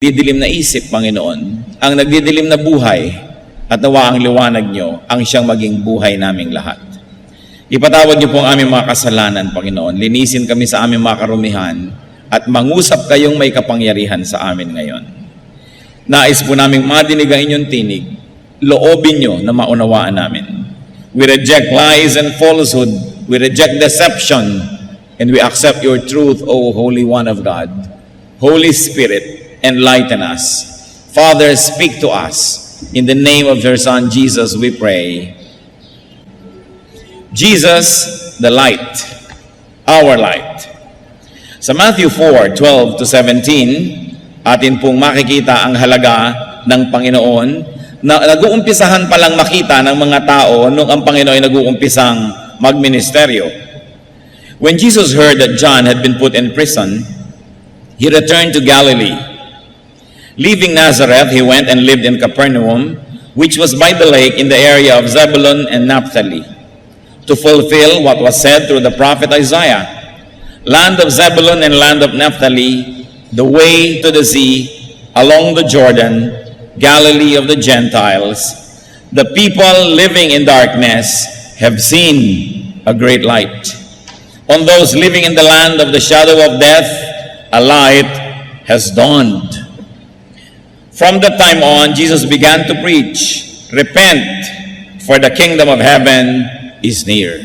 Didilim na isip, Panginoon, ang nagdidilim na buhay, at nawa ang liwanag niyo ang siyang maging buhay naming lahat. Ipatawad niyo po ang aming mga kasalanan, Panginoon. Linisin kami sa aming mga karumihan at mangusap kayong may kapangyarihan sa amin ngayon. Nais po naming madinig ang inyong tinig, loobin niyo na maunawaan namin. We reject lies and falsehood. We reject deception, and we accept your truth, O Holy One of God. Holy Spirit, enlighten us. Father, speak to us. In the name of your Son, Jesus, we pray. Jesus, the light, our light. Sa Matthew 4:12-17, atin pong makikita ang halaga ng Panginoon na nag-uumpisahan palang makita ng mga tao nung ang Panginoon ay nag-uumpisang magministeryo. When Jesus heard that John had been put in prison, he returned to Galilee. Leaving Nazareth, he went and lived in Capernaum, which was by the lake in the area of Zebulun and Naphtali, to fulfill what was said through the prophet Isaiah. Land of Zebulun and land of Naphtali, the way to the sea, along the Jordan, Galilee of the Gentiles. The people living in darkness have seen a great light. On those living in the land of the shadow of death, a light has dawned. From that time on, Jesus began to preach, repent, for the kingdom of heaven is near.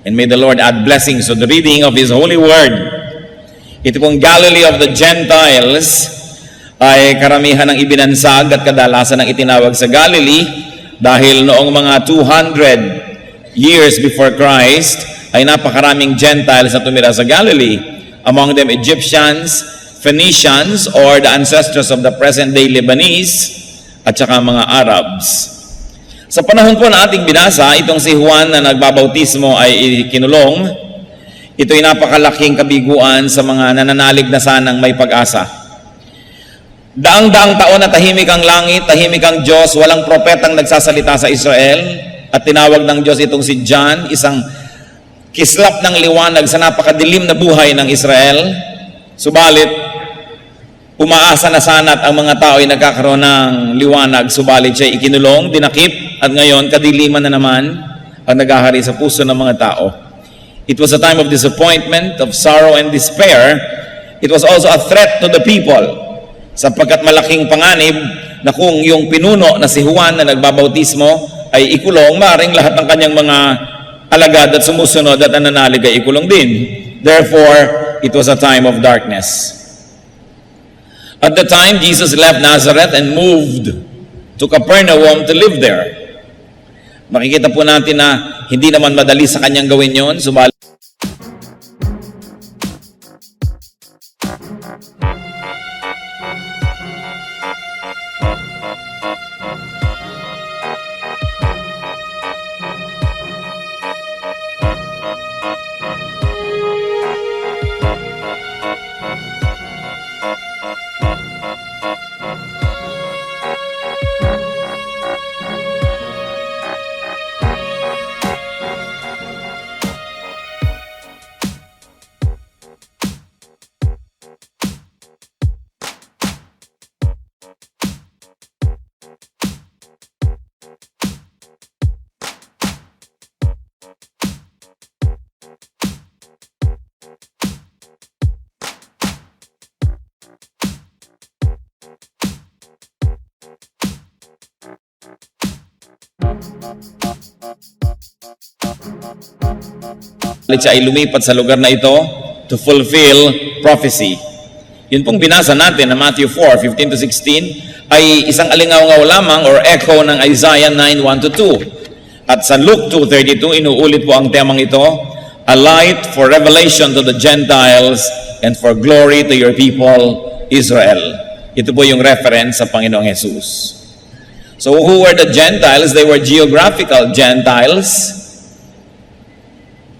And may the Lord add blessings to the reading of His holy word. Ito pong Galilee of the Gentiles ay karamihan ng ibinansag at kadalasan ng itinawag sa Galilee dahil noong mga 200 years before Christ ay napakaraming Gentiles na tumira sa Galilee. Among them Egyptians, Phoenicians, or the ancestors of the present-day Lebanese, at saka mga Arabs. Sa panahon po na ating binasa, itong si Juan na nagbabautismo ay kinulong. Ito'y napakalaking kabiguan sa mga nananalig na sanang may pag-asa. Daang-daang taon na tahimik ang langit, tahimik ang Diyos, walang propetang nagsasalita sa Israel, at tinawag ng Diyos itong si John, isang kislap ng liwanag sa napakadilim na buhay ng Israel. Subalit, umaasa na sana at ang mga tao ay nagkakaroon ng liwanag, subalit siya ikinulong, dinakip, at ngayon kadiliman na naman ang naghahari sa puso ng mga tao. It was a time of disappointment, of sorrow and despair. It was also a threat to the people, sapagkat malaking panganib na kung yung pinuno na si Juan na nagbabautismo ay ikulong, maaaring lahat ng kanyang mga alagad at sumusunod at nananalig ay ikulong din. Therefore, it was a time of darkness. At the time, Jesus left Nazareth and moved to Capernaum to live there. Makikita po natin na hindi naman madali sa kanyang gawin yon, subalit siya ay lumipat sa lugar na ito to fulfill prophecy. Yun pong binasa natin na Matthew 4:15-16 ay isang alingaw-ngaw lamang or echo ng Isaiah 9:1-2. At sa Luke 2:32, inuulit po ang temang ito, a light for revelation to the Gentiles and for glory to your people, Israel. Ito po yung reference sa Panginoong Jesus. So who were the Gentiles? They were geographical Gentiles.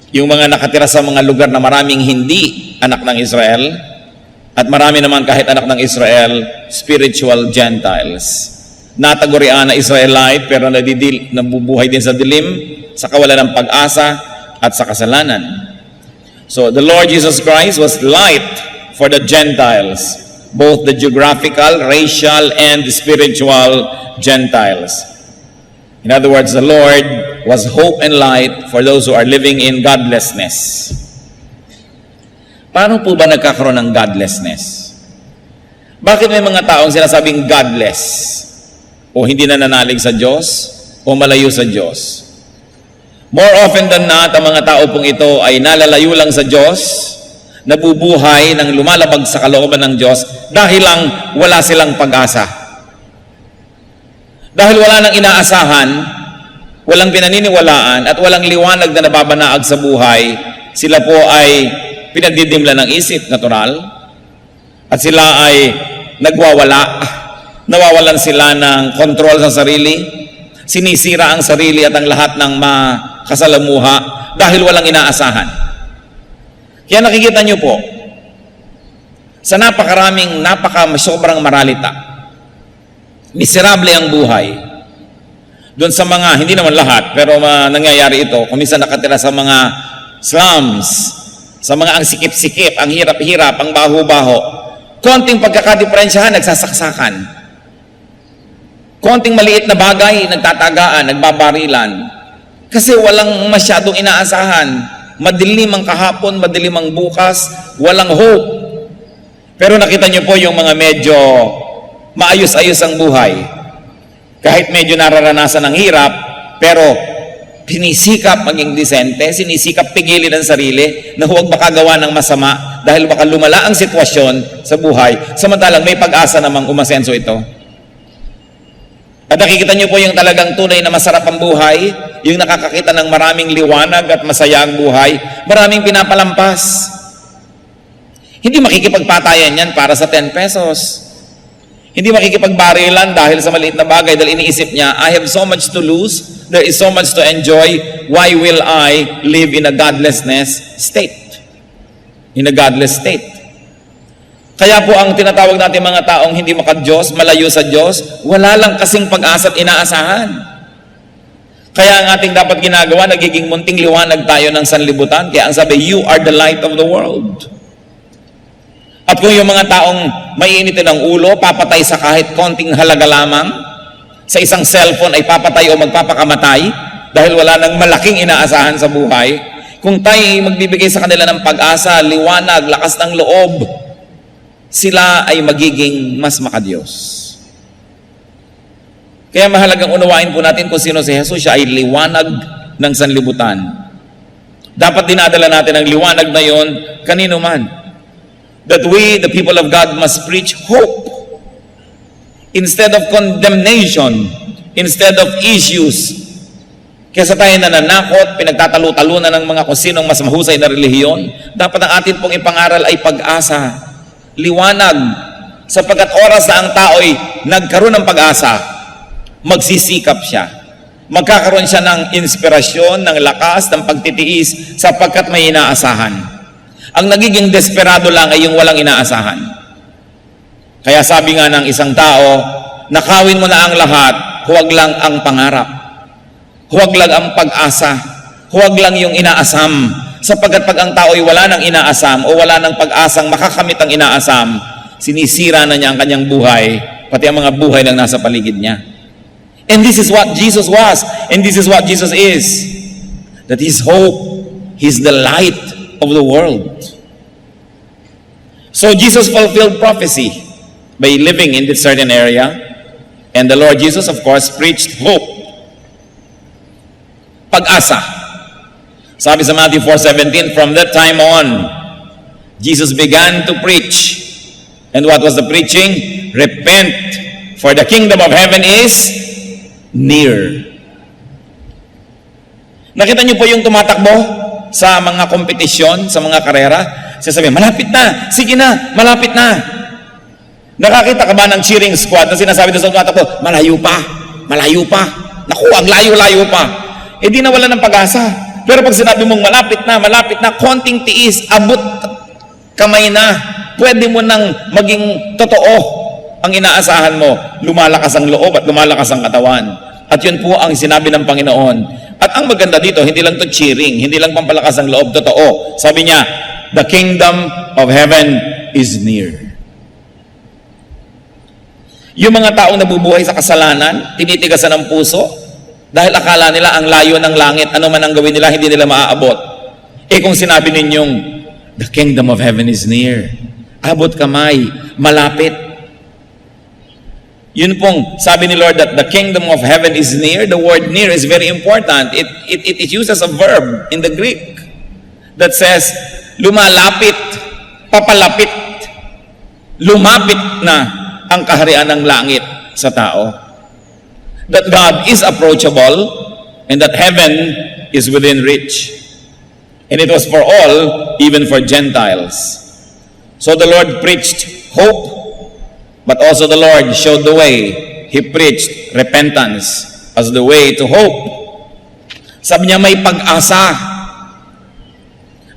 Yung mga nakatira sa mga lugar na maraming hindi anak ng Israel, at marami naman kahit anak ng Israel, spiritual Gentiles. Natagurian na Israelite pero nabubuhay din sa dilim, sa kawalan ng pag-asa at sa kasalanan. So the Lord Jesus Christ was light for the Gentiles. both the geographical, racial, and spiritual Gentiles. In other words, the Lord was hope and light for those who are living in godlessness. Paano po ba nagkakaroon ng godlessness? Bakit may mga taong sinasabing godless? O hindi nananalig sa Diyos? O malayo sa Diyos? More often than not, ang mga tao pong ito ay nalalayo lang sa Diyos, nabubuhay ng lumalabag sa kalooban ng Diyos dahil lang wala silang pag-asa. Dahil wala nang inaasahan, walang pinaniniwalaan, at walang liwanag na nababanaag sa buhay, sila po ay pinagdidimla ng isip, natural, at sila ay nagwawala, nawawalan sila ng kontrol sa sarili, sinisira ang sarili at ang lahat ng makasalamuha dahil walang inaasahan. Kaya nakikita nyo po, sa sobrang maralita, miserable ang buhay. Doon sa mga, hindi naman lahat, pero nangyayari ito, kung minsan nakatira sa mga slums, sa mga ang sikip-sikip, ang hirap-hirap, ang baho-baho, konting pagkakadiferensyahan, nagsasaksakan. Konting maliit na bagay, nagtatagaan, nagbabarilan. Kasi walang masyadong inaasahan. Madilim ang kahapon, madilim ang bukas, walang hope. Pero nakita niyo po yung mga medyo maayos-ayos ang buhay. Kahit medyo nararanasan ng hirap, pero pinisikap maging disente, sinisikap pigilin ang sarili na huwag makagawa ng masama dahil baka lumala ang sitwasyon sa buhay, samantalang may pag-asa namang umasenso ito. At nakikita niyo po yung talagang tunay na masarap ang buhay, yung nakakakita ng maraming liwanag at masaya ang buhay, maraming pinapalampas. Hindi makikipagpatayan yan para sa 10 pesos. Hindi makikipagbarilan dahil sa maliit na bagay dahil iniisip niya, I have so much to lose, there is so much to enjoy, why will I live in a godlessness state? In a godless state. Kaya po ang tinatawag natin mga taong hindi makadiyos, malayo sa Diyos, wala lang kasing pag-asa at inaasahan. Kaya ang ating dapat ginagawa, nagiging munting liwanag tayo ng sanlibutan. Kaya ang sabi, you are the light of the world. At kung yung mga taong maiinitin ng ulo, papatay sa kahit konting halaga lamang, sa isang cellphone ay papatay o magpapakamatay dahil wala nang malaking inaasahan sa buhay, kung tayo magbibigay sa kanila ng pag-asa, liwanag, lakas ng loob, sila ay magiging mas makadiyos. Kaya mahalagang unawain po natin kung sino si Jesus. Siya ay liwanag ng sanlibutan. Dapat dinadala natin ang liwanag na yon kanino man. That we, the people of God, must preach hope instead of condemnation, instead of issues. Kesa tayo nananakot, pinagtatalo-talunan ng mga kung sinong mas mahusay na relihiyon, dapat ang atin pong ipangaral ay pag-asa, liwanag, sapagkat oras na ang tao'y nagkaroon ng pag-asa, magsisikap siya. Magkakaroon siya ng inspirasyon, ng lakas, ng pagtitiis, sapagkat may inaasahan. Ang nagiging desperado lang ay yung walang inaasahan. Kaya sabi nga ng isang tao, nakawin mo na ang lahat, huwag lang ang pangarap. Huwag lang ang pag-asa. Huwag lang yung inaasam. Sapagkat pag ang tao ay wala ng inaasam o wala ng pag-asang makakamit ang inaasam, sinisira na niya ang kanyang buhay, pati ang mga buhay na nasa paligid niya. And this is what Jesus was. And this is what Jesus is. That His hope, He's the light of the world. So Jesus fulfilled prophecy by living in this certain area, and the Lord Jesus, of course, preached hope, pag-asa. Sabi sa Matthew 4:17, from that time on, Jesus began to preach. And what was the preaching? Repent, for the kingdom of heaven is near. Nakita niyo po yung tumatakbo sa mga kompetisyon, sa mga karera, sasabihin, malapit na, sige na, malapit na. Nakakita ka ba ng cheering squad na sinasabi doon sa tumatakbo, malayo pa, malayo pa. Naku, ang layo-layo pa. Eh di nawala ng pag-asa. Pero pag sinabi mong malapit na, konting tiis, abot kamay na, pwede mo nang maging totoo ang inaasahan mo. Lumalakas ang loob at lumalakas ang katawan. At yun po ang sinabi ng Panginoon. At ang maganda dito, hindi lang to cheering, hindi lang pampalakas ang loob, totoo. Sabi niya, the kingdom of heaven is near. Yung mga taong nabubuhay sa kasalanan, tinitigasan ng puso, dahil akala nila ang layo ng langit, ano man ang gawin nila, hindi nila maaabot. Eh kung sinabi ninyong, the kingdom of heaven is near, abot kamay, malapit. Yun pong sabi ni Lord that the kingdom of heaven is near. The word near is very important. It uses a verb in the Greek that says, lumalapit, papalapit, lumapit na ang kaharian ng langit sa tao. That God is approachable and that heaven is within reach. And it was for all, even for Gentiles. So the Lord preached hope, but also the Lord showed the way. He preached repentance as the way to hope. Sabi niya, may pag-asa.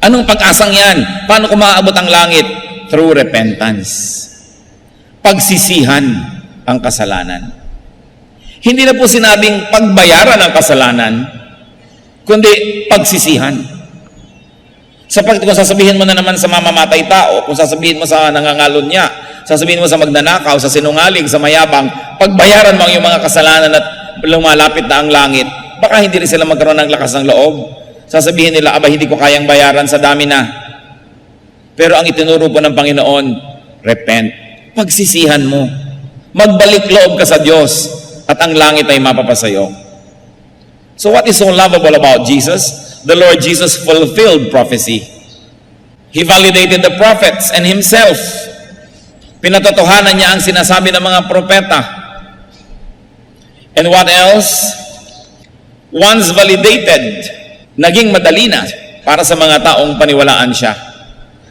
Anong pag-asang yan? Paano ko maaabot ang langit? Through repentance. Pagsisihan ang kasalanan. Hindi na po sinabing pagbayaran ang kasalanan, kundi pagsisihan. Sapagkat kung sasabihin mo na naman sa mamamatay tao, kung sasabihin mo sa nangangalon niya, sasabihin mo sa magnanakaw, sa sinungaling, sa mayabang, pagbayaran mo ang iyong mga kasalanan at lumalapit na ang langit, baka hindi rin sila magkaroon ng lakas ng loob. Sasabihin nila, aba, hindi ko kayang bayaran, sa dami na. Pero ang itinuro po ng Panginoon, repent. Pagsisihan mo. Magbalik loob ka sa Diyos at ang langit ay mapapasayo. So what is so lovable about Jesus? The Lord Jesus fulfilled prophecy. He validated the prophets and Himself. Pinatotohanan niya ang sinasabi ng mga propeta. And what else? Once validated, naging madali na para sa mga taong paniwalaan siya.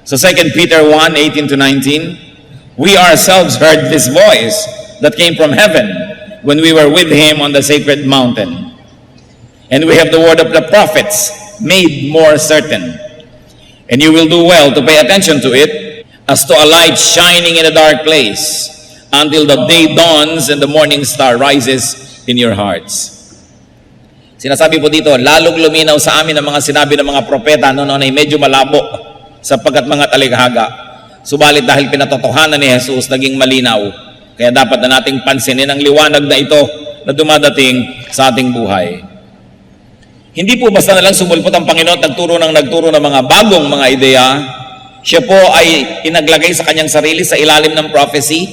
So 2 Peter 1:18-19, we ourselves heard this voice that came from heaven when we were with Him on the sacred mountain. And we have the word of the prophets made more certain. And you will do well to pay attention to it as to a light shining in a dark place until the day dawns and the morning star rises in your hearts. Sinasabi po dito, lalong luminaw sa amin ang mga sinabi ng mga propeta noon ay medyo malabo sapagkat mga talikhaga. Subalit dahil pinatotohanan ni Jesus, naging malinaw. Kaya dapat na nating pansinin ang liwanag na ito na dumadating sa ating buhay. Hindi po basta na lang sumulpot ang Panginoon at nagturo ng mga bagong mga ideya. Siya po ay inaglagay sa kanyang sarili sa ilalim ng prophecy.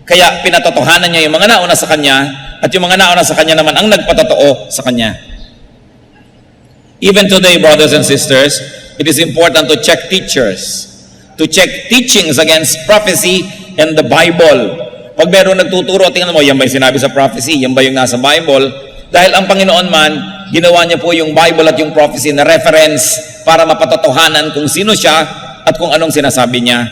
Kaya pinatotohanan niya yung mga nauna sa kanya at yung mga nauna sa kanya naman ang nagpatotoo sa kanya. Even today, brothers and sisters, it is important to check teachers, to check teachings against prophecy and the Bible. Pag meron nagtuturo, tingnan mo, yan ba yung sinabi sa prophecy? Yan ba yung nasa Bible? Dahil ang Panginoon man, ginawa niya po yung Bible at yung prophecy na reference para mapatotohanan kung sino siya at kung anong sinasabi niya.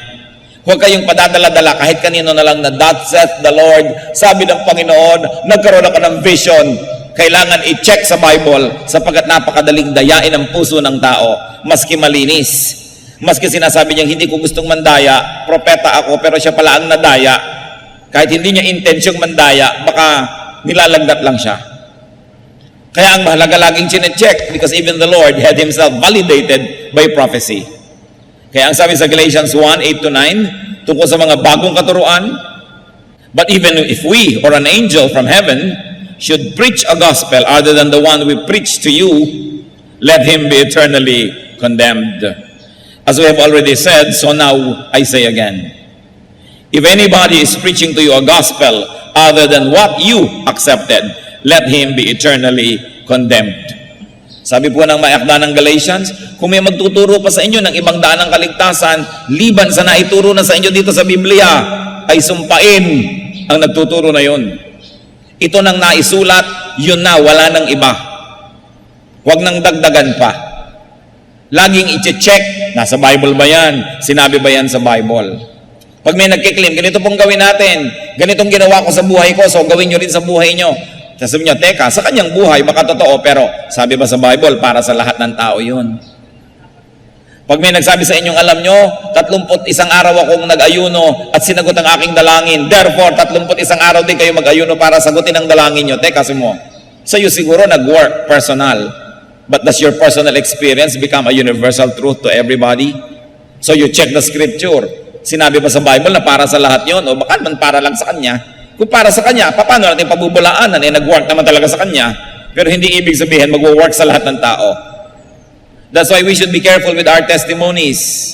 Huwag kayong padadala-dala kahit kanino na lang na that saith the Lord. Sabi ng Panginoon, nagkaroon ako ng vision. Kailangan i-check sa Bible sapagkat napakadaling dayain ang puso ng tao, maski malinis. Maski sinasabi niya, hindi ko gustong mandaya, propeta ako, pero siya pala ang nadaya. Kahit hindi niya intensyong mandaya, baka nilalagdat lang siya. Kaya ang mahalaga laging chinecheck because even the Lord had Himself validated by prophecy. Kaya ang sabi sa Galatians 1:8-9, tungkol sa mga bagong katuruan, but even if we or an angel from heaven should preach a gospel other than the one we preach to you, let him be eternally condemned. As we have already said, so now I say again. If anybody is preaching to you a gospel other than what you accepted, let him be eternally condemned. Sabi po ng maakda ng Galatians, kung may magtuturo pa sa inyo ng ibang daan ng kaligtasan, liban sa naituro na sa inyo dito sa Biblia, ay sumpain ang nagtuturo na yun. Ito nang naisulat, yun na, wala nang iba. Huwag nang dagdagan pa. Laging i-check, nasa Bible ba yan? Sinabi ba yan sa Bible? Pag may nagkiklaim, ganito pong gawin natin, ganitong ginawa ko sa buhay ko, so gawin nyo rin sa buhay nyo. Sabi nyo, teka, sa kanyang buhay, baka totoo, pero sabi ba sa Bible, para sa lahat ng tao yun. Pag may nagsabi sa inyong, alam nyo, 31 araw akong nag-ayuno at sinagot ang aking dalangin. Therefore, 31 araw din kayo mag-ayuno para sagutin ang dalangin nyo. Teka, sabi mo, sa'yo siguro nag-work personal. But does your personal experience become a universal truth to everybody? So you check the scripture. Sinabi ba sa Bible na para sa lahat yun? O baka man para lang sa kanya? Kung para sa kanya, paano natin pabubulaanan? Nag-work naman talaga sa kanya, pero hindi ibig sabihin mag-work sa lahat ng tao. That's why we should be careful with our testimonies.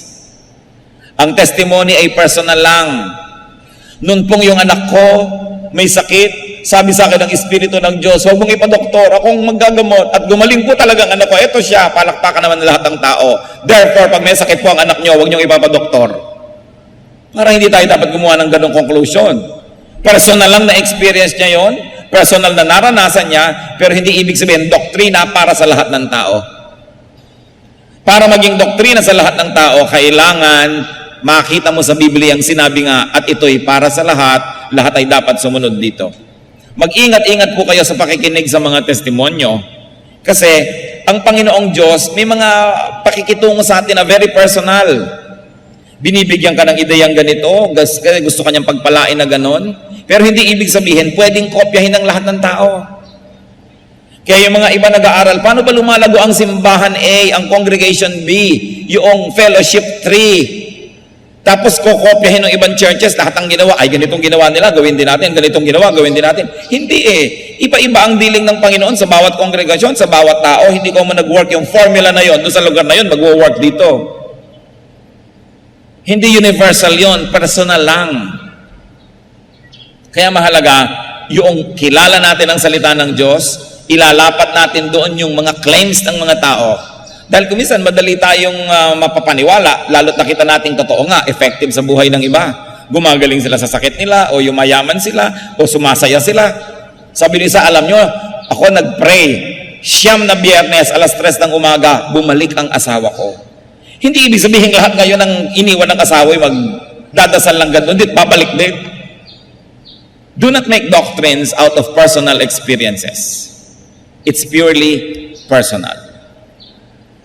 Ang testimony ay personal lang. Noon pong yung anak ko may sakit, sabi sa akin ng Espiritu ng Diyos, huwag mong ipadoktor, akong maggagamot, at gumaling po talaga ang anak ko. Ito siya, palakpakan naman ng lahat ng tao. Therefore, pag may sakit po ang anak nyo, huwag nyo ipapadoktor. Para hindi tayo dapat gumawa ng ganong conclusion. Personal lang na experience niya yon, personal na naranasan niya, pero hindi ibig sabihin doktrina para sa lahat ng tao. Para maging doktrina sa lahat ng tao, kailangan makita mo sa Biblia ang sinabi nga, at ito'y para sa lahat, lahat ay dapat sumunod dito. Mag-ingat-ingat po kayo sa pakikinig sa mga testimonyo, kasi ang Panginoong Diyos may mga pakikitungo sa atin na very personal. Binibigyan ka ng ideyang ganito, gusto kanyang pagpalain na ganon, pero hindi ibig sabihin pwedeng kopyahin ng lahat ng tao. Kaya yung mga iba nag-aaral, paano ba lumalago ang simbahan A, ang congregation B, yung fellowship 3? Tapos kokopyahin ng ibang churches, lahat ang ginawa, ay ganitong ginawa nila, gawin din natin, ganitong ginawa, gawin din natin. Hindi Iba-iba ang dealing ng Panginoon sa bawat kongregasyon, sa bawat tao. Hindi ko mo nag-work yung formula na yon, doon sa lugar na yon, mag-work dito. Hindi universal yon, personal lang. Kaya mahalaga, yung kilala natin ang salita ng Diyos, ilalapat natin doon yung mga claims ng mga tao. Dahil kumisan, madali tayong mapapaniwala, lalo't nakita nating totoo nga, effective sa buhay ng iba. Gumagaling sila sa sakit nila, o yumayaman sila, o sumasaya sila. Sabi ni Isa, alam nyo, ako nag-pray, 9 na Biyernes, alas 3 ng umaga, bumalik ang asawa ko. Hindi ibig sabihin lahat ngayon ang iniwan ng asawa, magdadasal lang gano'n, babalik din. Do not make doctrines out of personal experiences. It's purely personal.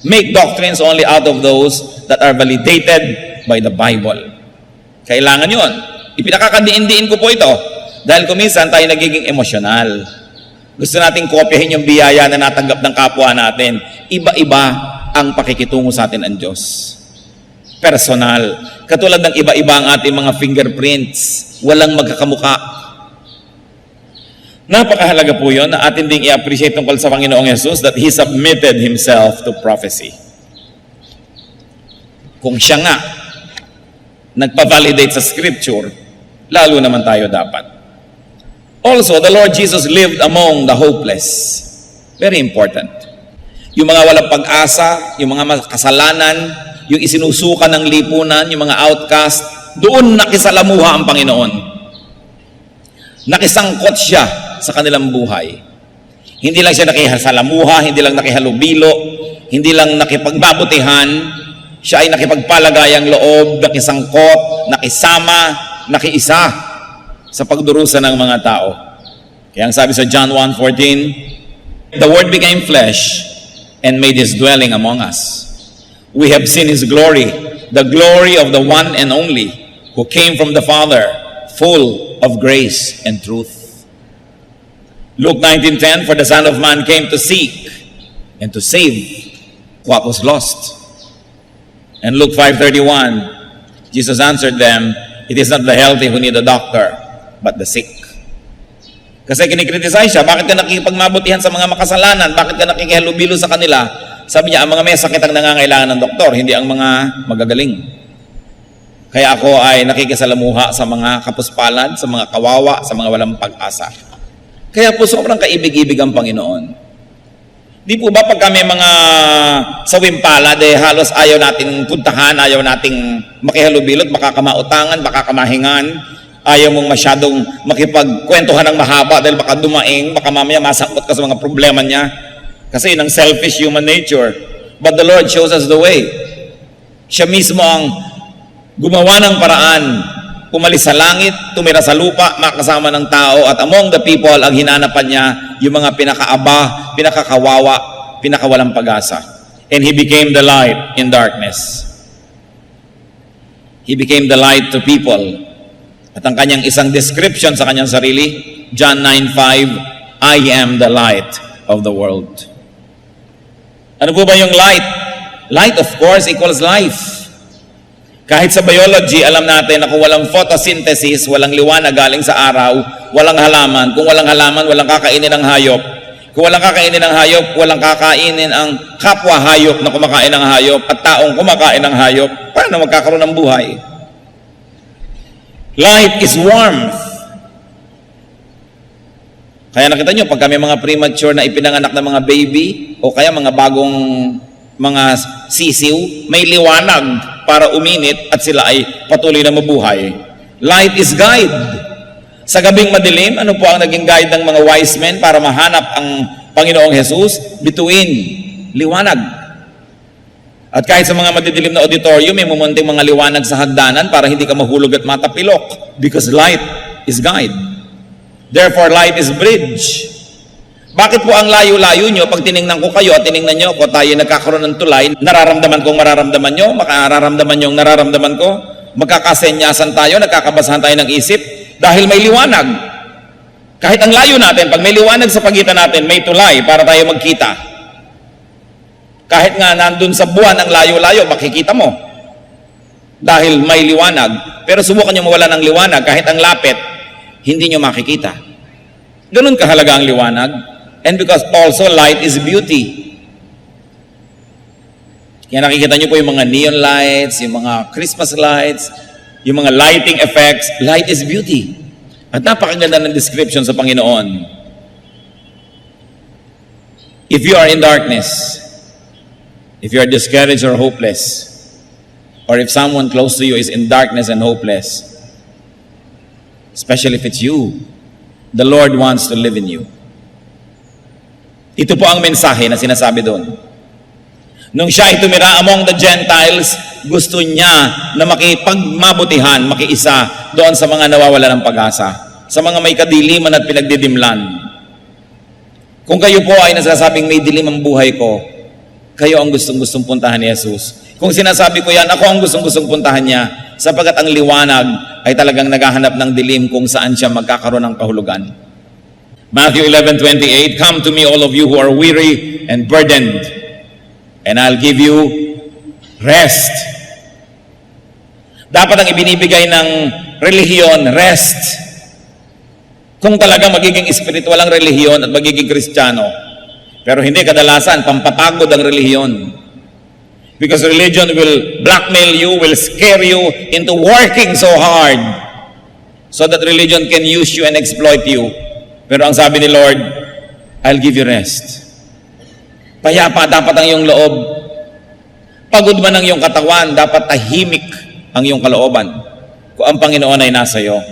Make doctrines only out of those that are validated by the Bible. Kailangan yun. Ipinakakadiin-diin ko po ito dahil kuminsan tayo nagiging emosyonal. Gusto nating kopyahin yung biyaya na natanggap ng kapwa natin. Iba-iba ang pakikitungo sa atin ang Diyos. Personal. Katulad ng iba-iba ang ating mga fingerprints. Walang magkakamuka. Napakahalaga po yun na atin ding i-appreciate tungkol sa Panginoong Yesus that He submitted Himself to prophecy. Kung siya nga nagpa-validate sa Scripture, lalo naman tayo dapat. Also, the Lord Jesus lived among the hopeless. Very important. Yung mga walang pag-asa, yung mga kasalanan, yung isinusukan ng lipunan, yung mga outcast, doon nakisalamuha ang Panginoon. Nakisangkot siya sa kanilang buhay. Hindi lang siya nakisalamuha, hindi lang nakihalubilo, hindi lang nakipagbabutihan, siya ay nakipagpalagayang loob, nakisangkot, nakisama, nakiisa sa pagdurusa ng mga tao. Kaya ang sabi sa John 1:14, the Word became flesh and made His dwelling among us. We have seen His glory, the glory of the one and only, who came from the Father, full of grace and truth. Luke 19:10, for the Son of Man came to seek and to save what was lost. And Luke 5:31, Jesus answered them, it is not the healthy who need a doctor, but the sick. Kasi kinikriticize siya, bakit ka nakikipagmabutihan sa mga makasalanan? Bakit ka nakikihalubilo sa kanila? Sabi niya, ang mga may sakit ang nangangailangan ng doktor, hindi ang mga magagaling. Kaya ako ay nakikisalamuha sa mga kapuspalan, sa mga kawawa, sa mga walang pag-asa. Kaya po sobrang kaibig-ibig ang Panginoon. Di po ba pag kami mga sawimpala, halos ayaw nating puntahan, ayaw nating makihalubilot, makakamautangan, makakamahingan, ayaw mong masyadong makipagkwentuhan ng mahaba dahil baka dumaing, baka mamaya masakot ka sa mga problema niya. Kasi yun ang selfish human nature. But the Lord shows us the way. Siya mismo ang gumawa ng paraan, umalis sa langit, tumira sa lupa, makasama ng tao, at among the people, ang hinanapan niya, yung mga pinakaaba, pinakakawawa, pinakawalang pag-asa. And He became the light in darkness. He became the light to people. At ang kanyang isang description sa kanyang sarili, John 9:5, I am the light of the world. Ano po ba yung light? Light, of course, equals life. Kahit sa biology, alam natin na kung walang photosynthesis, walang liwanag galing sa araw, walang halaman. Kung walang halaman, walang kakainin ng hayop. Kung walang kakainin ng hayop, walang kakainin ang kapwa hayop na kumakain ng hayop at taong kumakain ng hayop. Paano magkakaroon ng buhay? Light is warmth. Kaya nakita nyo, pag kami mga premature na ipinanganak ng mga baby o kaya mga bagong mga sisiw, may liwanag para uminit at sila ay patuloy na mabuhay. Light is guide. Sa gabing madilim, ano po ang naging guide ng mga wise men para mahanap ang Panginoong Jesus? Bituin, liwanag. At kahit sa mga madidilim na auditorium, may mumunting mga liwanag sa hagdanan para hindi ka mahulog at matapilok. Because light is guide. Therefore, light is bridge. Bakit po ang layo-layo nyo, pag tiningnan ko kayo at tiningnan nyo ako, tayo nagkakaroon ng tulay, nararamdaman kong mararamdaman nyo, makararamdaman nyo ang nararamdaman ko, magkakasenyasan tayo, nagkakabasahan tayo ng isip, dahil may liwanag. Kahit ang layo natin, pag may liwanag sa pagitan natin, may tulay para tayo magkita. Kahit nga nandun sa buwan ang layo-layo, makikita mo. Dahil may liwanag. Pero subukan nyo mawala ng liwanag, kahit ang lapit, hindi nyo makikita. Ganun kahalaga ang liwanag. And because also light is beauty. Kaya nakikita nyo po yung mga neon lights, yung mga Christmas lights, yung mga lighting effects. Light is beauty. At napakaganda ng description sa Panginoon. If you are in darkness, if you are discouraged or hopeless, or if someone close to you is in darkness and hopeless, especially if it's you, the Lord wants to live in you. Ito po ang mensahe na sinasabi doon. Nung siya ay tumira among the Gentiles, gusto niya na makipagmabutihan, makiisa doon sa mga nawawala ng pag-asa, sa mga may kadiliman at pinagdidimlan. Kung kayo po ay nasasabing may dilim ang buhay ko, kayo ang gustong-gustong puntahan ni Jesus. Kung sinasabi ko yan, ako ang gustong-gustong puntahan niya, sapagkat ang liwanag ay talagang naghahanap ng dilim kung saan siya magkakaroon ng kahulugan. Matthew 11:28, "Come to me all of you who are weary and burdened, and I'll give you rest." Dapat ang ibinibigay ng relihiyon, rest. Kung talaga magiging spiritual ang relihiyon at magiging Kristiyano. Pero hindi, kadalasan, pampapagod ang relihiyon. Because religion will blackmail you, will scare you into working so hard so that religion can use you and exploit you. Pero ang sabi ni Lord, I'll give you rest. Payapa dapat ang iyong loob. Pagod man ang iyong katawan, dapat tahimik ang iyong kalooban kung ang Panginoon ay nasa iyo.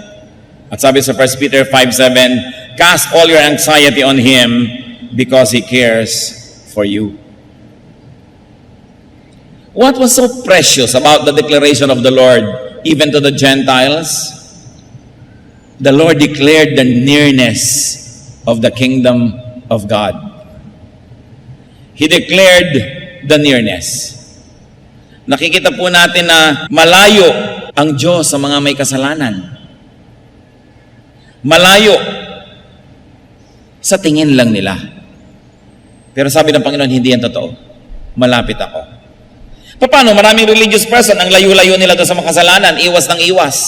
At sabi sa 1 Peter 5:7, "Cast all your anxiety on Him because He cares for you." What was so precious about the declaration of the Lord, even to the Gentiles? The Lord declared the nearness of the kingdom of God. He declared the nearness. Nakikita po natin na malayo ang Diyos sa mga may kasalanan. Malayo sa tingin lang nila. Pero sabi ng Panginoon, hindi yan totoo. Malapit ako. Paano? Maraming religious person, ang layo-layo nila doon sa mga kasalanan, iwas ng iwas.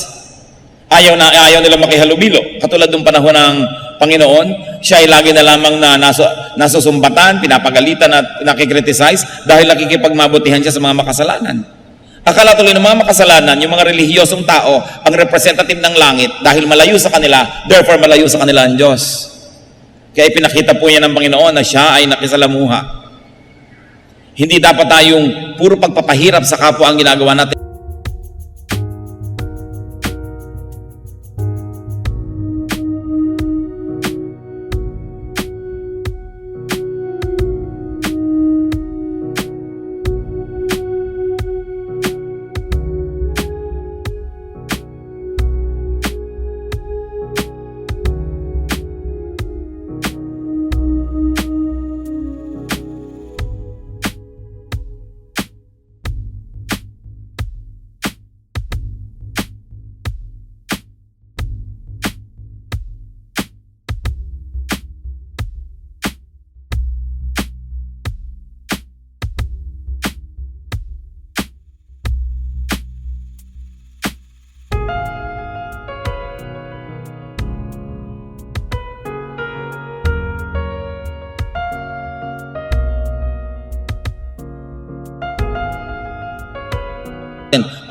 Ayaw nila makihalubilo. Katulad ng panahon ng Panginoon, siya ay lagi na lamang na nasusumbatan, pinapagalitan at nakikriticize dahil nakikipagmabutihan siya sa mga makasalanan. Akala tuloy ng mga makasalanan, yung mga relihiyosong tao, ang representative ng langit dahil malayo sa kanila, therefore malayo sa kanila ang Diyos. Kaya pinakita po niya ng Panginoon na siya ay nakisalamuha. Hindi dapat tayong puro pagpapahirap sa kapwa ang ginagawa natin.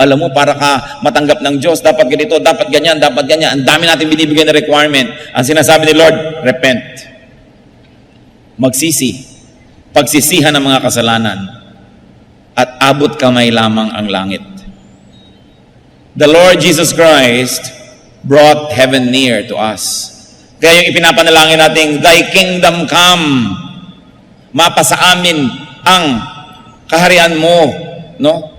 Alam mo, para ka matanggap ng Diyos, dapat ganito, dapat ganyan, dapat ganyan. Ang dami natin binibigyan na requirement. Ang sinasabi ni Lord, repent. Magsisi. Pagsisihan ng mga kasalanan. At abot kamay lamang ang langit. The Lord Jesus Christ brought heaven near to us. Kaya yung ipinapanalangin nating, Thy kingdom come. Mapasa amin ang kaharian mo, no?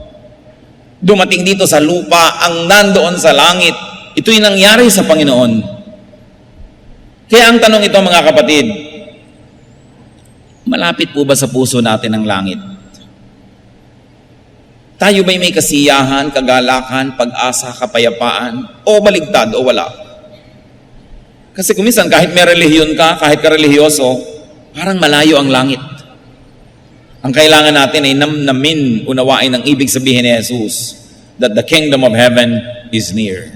Dumating dito sa lupa ang nandoon sa langit. Ito'y nangyari sa Panginoon. Kaya ang tanong ito, mga kapatid, malapit po ba sa puso natin ang langit? Tayo ba'y may kasiyahan, kagalakan, pag-asa, kapayapaan, o maligtad, o wala? Kasi kuminsan, kahit may relihiyon ka, kahit ka relihiyoso, parang malayo ang langit. Ang kailangan natin ay namnamin, unawain ang ibig sabihin ni Jesus, that the kingdom of heaven is near.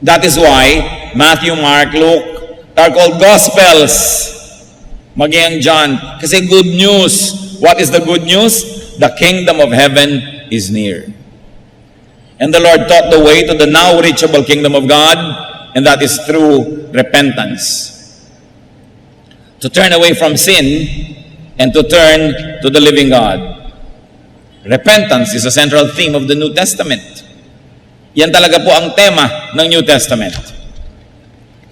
That is why Matthew, Mark, Luke are called Gospels. Maging ang John. Kasi good news. What is the good news? The kingdom of heaven is near. And the Lord taught the way to the now reachable kingdom of God, and that is through repentance. To turn away from sin and to turn to the living God. Repentance is a central theme of the New Testament. Yan talaga po ang tema ng New Testament.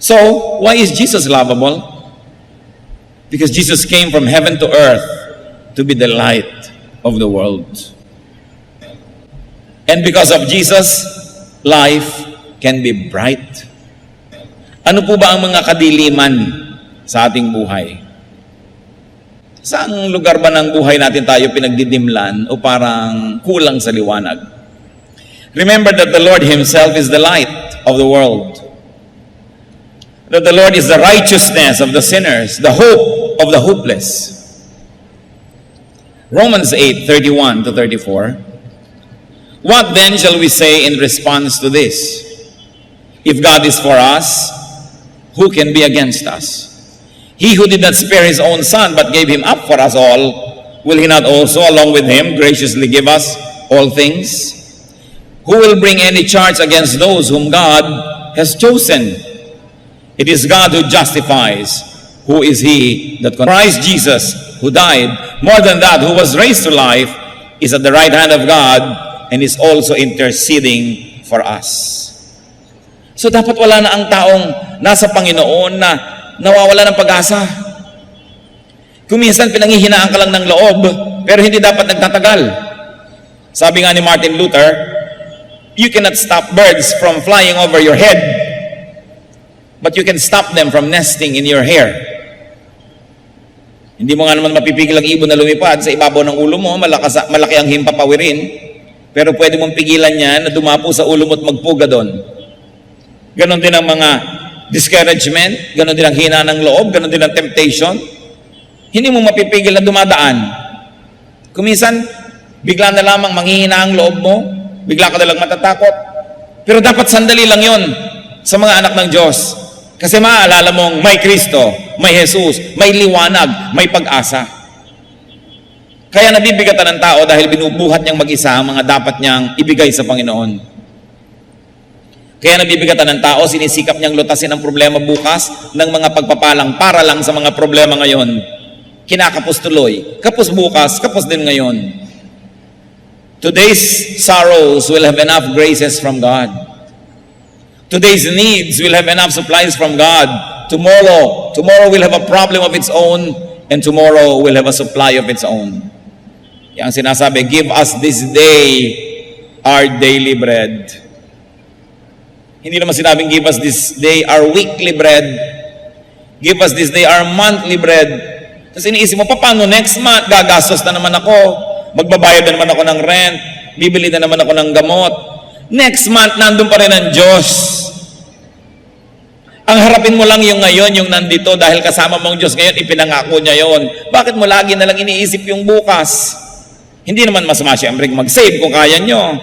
So, why is Jesus lovable? Because Jesus came from heaven to earth to be the light of the world. And because of Jesus, life can be bright. Ano po ba ang mga kadiliman sa ating buhay? Saang lugar ba ng buhay natin tayo pinagdidimlan o parang kulang sa liwanag? Remember that the Lord Himself is the light of the world. That the Lord is the righteousness of the sinners, the hope of the hopeless. Romans 8:31 to 34. What then shall we say in response to this? If God is for us, who can be against us? He who did not spare His own Son, but gave Him up for us all, will He not also, along with Him, graciously give us all things? Who will bring any charge against those whom God has chosen? It is God who justifies. Who is He that Christ Jesus, who died, more than that, who was raised to life, is at the right hand of God, and is also interceding for us. So dapat wala na ang taong nasa Panginoon na nawawala ng pag-asa. Kung minsan pinanghihinaan ka lang ng loob, pero hindi dapat nagtatagal. Sabi nga ni Martin Luther, you cannot stop birds from flying over your head, but you can stop them from nesting in your hair. Hindi mo nga naman mapipigil ang ibon na lumipad sa ibabaw ng ulo mo, malaki ang himpapawirin, pero pwede mong pigilan yan na dumapo sa ulo mo at magpuga doon. Ganon din ang mga discouragement, ganon din ang hina ng loob, ganon din ang temptation. Hindi mo mapipigil na dumadaan. Kuminsan, bigla na lamang manghihina ang loob mo, bigla ka na lang matatakot. Pero dapat sandali lang yon sa mga anak ng Diyos. Kasi maaalala mong may Kristo, may Jesus, may liwanag, may pag-asa. Kaya nabibigatan ng tao dahil binubuhat niyang mag-isa ang mga dapat niyang ibigay sa Panginoon. Kaya nabibigatan ng tao, sinisikap niyang lutasin ang problema bukas ng mga pagpapalang para lang sa mga problema ngayon. Kinakapos tuloy. Kapos bukas, kapos din ngayon. Today's sorrows will have enough graces from God. Today's needs will have enough supplies from God. Tomorrow will have a problem of its own, and tomorrow will have a supply of its own. Yang sinasabi, give us this day our daily bread. Hindi naman sinabing, give us this day our weekly bread. Give us this day our monthly bread. Kasi iniisip mo, paano next month? Gagastos na naman ako. Magbabayad na naman ako ng rent. Bibili na naman ako ng gamot. Next month, nandun pa rin ang Diyos. Ang harapin mo lang yung ngayon, yung nandito, dahil kasama mo ang Diyos ngayon, ipinangako niya yon. Bakit mo lagi na lang iniisip yung bukas? Hindi naman masama siyempre mag-save kung kaya nyo.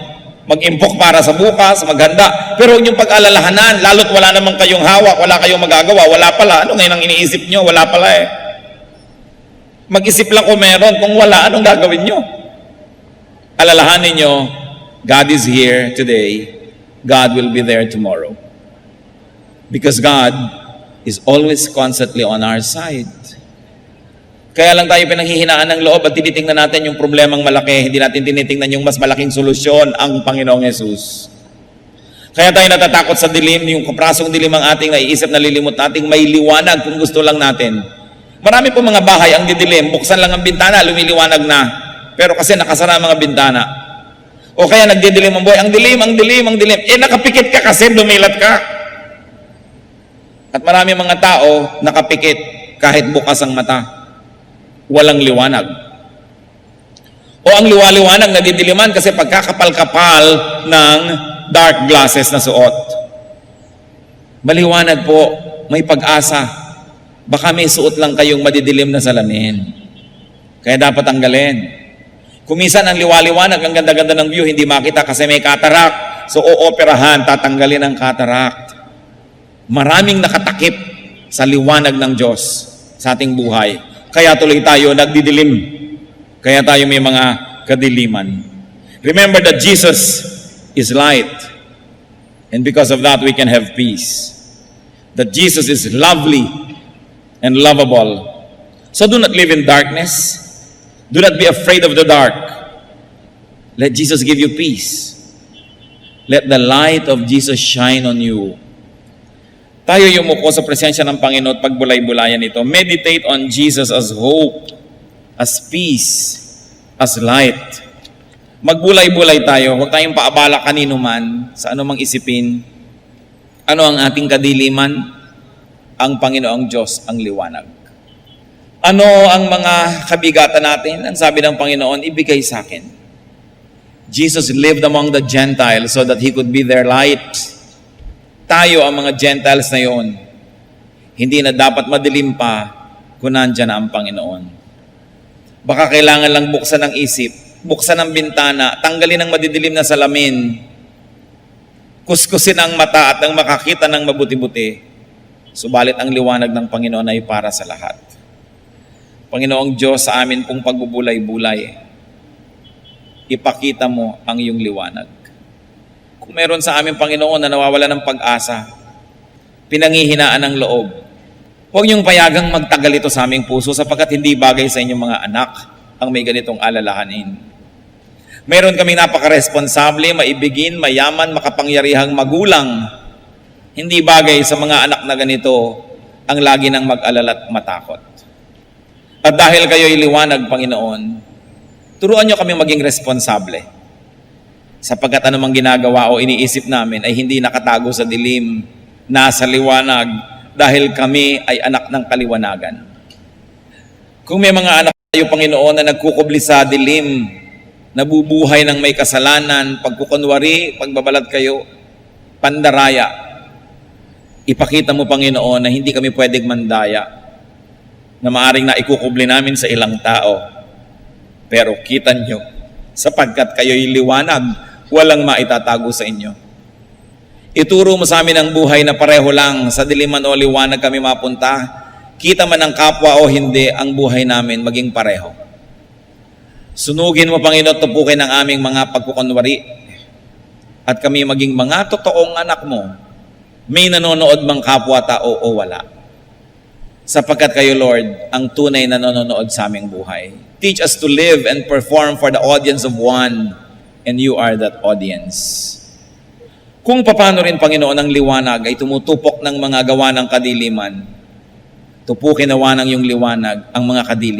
Mag-impok para sa bukas, maghanda. Pero huwag niyong pag-alalahanan, lalo't wala naman kayong hawak, wala kayong magagawa, wala pala. Ano ngayon ang iniisip niyo? Wala pala eh. Mag-isip lang kung meron. Kung wala, anong gagawin niyo? Alalahanin niyo, God is here today, God will be there tomorrow. Because God is always constantly on our side. Kaya lang tayo pinanghihinaan ng loob at tinitingnan natin yung problemang malaki. Hindi natin tinitingnan yung mas malaking solusyon, ang Panginoong Yesus. Kaya tayo natatakot sa dilim, yung kaprasong dilim ang ating naiisip na lilimot nating may liwanag kung gusto lang natin. Marami po mga bahay ang didilim, buksan lang ang bintana, lumiliwanag na. Pero kasi nakasara ang mga bintana. O kaya nagdidilim ang buhay, ang dilim, ang dilim, ang dilim. Nakapikit ka kasi, dumilat ka. At marami mga tao nakapikit kahit bukas ang mata. Walang liwanag. O ang liwaliwanag nadidiliman kasi pagkakapal-kapal ng dark glasses na suot. Maliwanag po, may pag-asa. Baka may suot lang kayong madidilim na salamin. Kaya dapat tanggalin. Kumisan ang liwaliwanag, ang ganda-ganda ng view, hindi makita kasi may cataract. So ooperahan, tatanggalin ang cataract. Maraming nakatakip sa liwanag ng Diyos sa ating buhay. Kaya tuloy tayo nagdidilim. Kaya tayo may mga kadiliman. Remember that Jesus is light. And because of that, we can have peace. That Jesus is lovely and lovable. So do not live in darkness. Do not be afraid of the dark. Let Jesus give you peace. Let the light of Jesus shine on you. Tayo yumuko sa presensya ng Panginoon at pagbulay-bulayan ito. Meditate on Jesus as hope, as peace, as light. Magbulay-bulay tayo. Huwag tayong paabala kanino man sa anumang isipin. Ano ang ating kadiliman? Ang Panginoong Diyos ang liwanag. Ano ang mga kabigatan natin? Ang sabi ng Panginoon, ibigay sa akin. Jesus lived among the Gentiles so that He could be their light. Tayo ang mga Gentiles na yon. Hindi na dapat madilim pa kung nandyan na ang Panginoon. Baka kailangan lang buksan ang isip, buksan ang bintana, tanggalin ang madidilim na salamin, kuskusin ang mata at ang makakita ng mabuti-buti. Subalit ang liwanag ng Panginoon ay para sa lahat. Panginoong Diyos, sa amin pong pagbubulay-bulay, ipakita mo ang iyong liwanag. Kung meron sa amin, Panginoon, na nawawala ng pag-asa, pinanghihinaan ng loob, huwag niyong payagang magtagal ito sa aming puso sapagkat hindi bagay sa inyong mga anak ang may ganitong alalahanin. Meron kaming napakaresponsable, maibigin, mayaman, makapangyarihang magulang. Hindi bagay sa mga anak na ganito ang lagi nang mag-alala at matakot. At dahil kayo'y liwanag, Panginoon, turuan niyo kami maging responsable. Sapagkat anumang ginagawa o iniisip namin ay hindi nakatago sa dilim, nasa liwanag, dahil kami ay anak ng kaliwanagan. Kung may mga anak tayo, Panginoon, na nagkukubli sa dilim, nabubuhay ng may kasalanan, pagkukunwari, pagbabalat kayo, pandaraya, ipakita mo, Panginoon, na hindi kami pwedeng mandaya, na maaring naikukubli namin sa ilang tao. Pero kita nyo, sapagkat kayo'y liwanag, walang maitatago sa inyo. Ituro mo sa amin ang buhay na pareho lang, sa diliman o liwanag kami mapunta, kita man ang kapwa o hindi, ang buhay namin maging pareho. Sunugin mo, Panginoon, tupukin ang aming mga pagkukunwari, at kami maging mga totoong anak mo, may nanonood mang kapwa-tao o wala. Sapagkat kayo, Lord, ang tunay na nanonood sa aming buhay. Teach us to live and perform for the audience of one, and you are that audience. Kung paano rin, Panginoon, ang liwanag ay tumutupok ng mga gawa ng kadiliman, tupukin nawa ng iyong liwanag ang mga kadiliman.